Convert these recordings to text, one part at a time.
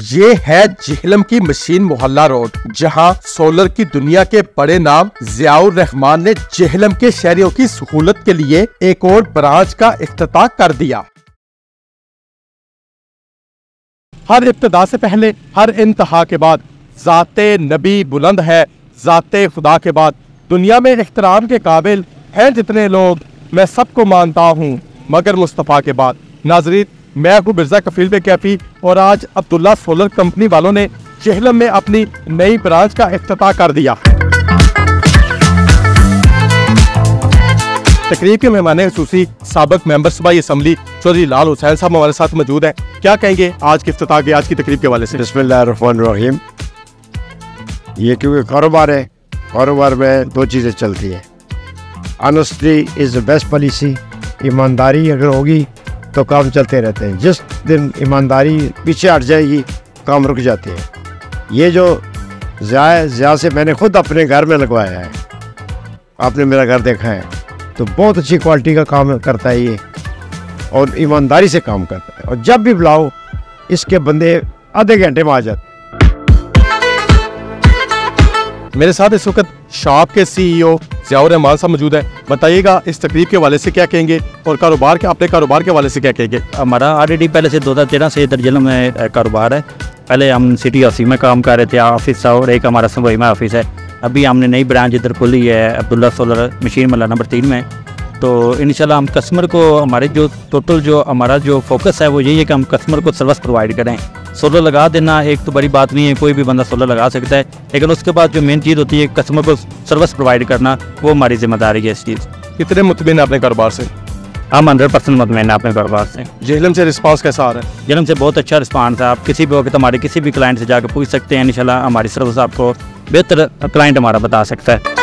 ये है जेहलम की मशीन मोहल्ला रोड, जहां सोलर की दुनिया के बड़े नाम ज़ियाउर रहमान ने जेहलम के शहरियों की सहूलत के लिए एक और ब्रांच का इफ्तिताह कर दिया। हर इब्तिदा से पहले, हर इंतहा के बाद ज़ाते नबी बुलंद है, ज़ाते खुदा के बाद दुनिया में इख्तराम के काबिल हैं जितने लोग, मैं सबको मानता हूँ मगर मुस्तफ़ा के बाद। नाज़रीन, मैं अबू मिर्ज़ा कफील पे कैफी और आज अब्दुल्ला सोलर कंपनी वालों ने जेहलम में अपनी नई ब्रांच का इफ्तिताह कर दिया। तकरीब के मेहमान खुसूसी साबिक मेंबर सूबाई असम्बली चौधरी लाल हुसैन साहब हमारे साथ मौजूद हैं। क्या कहेंगे आज की इफ्तिताह की, आज की तकरीब के हवाले से? बिस्मिल्लाहिर्रहमानिर्रहीम। ये क्योंकि कारोबार है, कारोबार में दो चीज़ें चलती हैं। Honesty is the best policy. ईमानदारी अगर होगी तो काम चलते रहते हैं। जिस दिन ईमानदारी पीछे हट जाएगी काम रुक जाते हैं। ये जो ज़िया से मैंने खुद अपने घर में लगवाया है, आपने मेरा घर देखा है, तो बहुत अच्छी क्वालिटी का काम करता है ये और ईमानदारी से काम करता है। और जब भी बुलाओ इसके बंदे आधे घंटे में आ जाते। मेरे साथ इस वक्त शॉप के CEO ज़ियाउर रहमान साहब मौजूद है। बताइएगा इस तकरीब के हवाले से क्या कहेंगे और कारोबार के, अपने कारोबार के हवाले से क्या कहेंगे? हमारा ऑलरेडी पहले से 2013 से इधर जेहलम में कारोबार है। पहले हम सिटी ऑफिस में काम कर रहे थे, ऑफिस था, और एक हमारा सुबह में ऑफिस है। अभी हमने नई ब्रांच इधर खोली है अब्दुल्ला सोलर मशीन मोहल्ला नंबर 3 में। तो इंशाल्लाह हम कस्टमर को, हमारे जो टोटल जो हमारा जो फोकस है वो यही है कि हम कस्टमर को सर्विस प्रोवाइड करें। सोलर लगा देना एक तो बड़ी बात नहीं है, कोई भी बंदा सोलर लगा सकता है, लेकिन उसके बाद जो मेन चीज़ होती है कस्टमर को सर्विस प्रोवाइड करना, वो हमारी जिम्मेदारी है। इस चीज़ कितने मुतमिन अपने कारोबार से? हम 100% मुतमिन अपने कारोबार से। जेहलम से रिस्पांस कैसा आ रहा है? जेहलम से बहुत अच्छा रिस्पांस है। आप किसी भी वक्त हमारे किसी भी क्लाइंट से जाकर पूछ सकते हैं, इंशाल्लाह हमारी सर्विस आपको बेहतर क्लाइंट हमारा बता सकता है।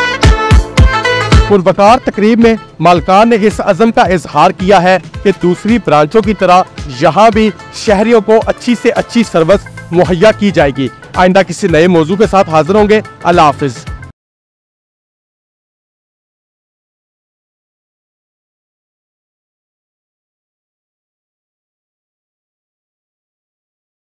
पुरवकार तकरीब में मालकान ने इस अज़म का इजहार किया है कि दूसरी ब्रांचों की तरह यहाँ भी शहरियों को अच्छी से अच्छी सर्विस मुहैया की जाएगी। आइंदा किसी नए मौजू के साथ हाजिर होंगे। अल्लाह हाफिज।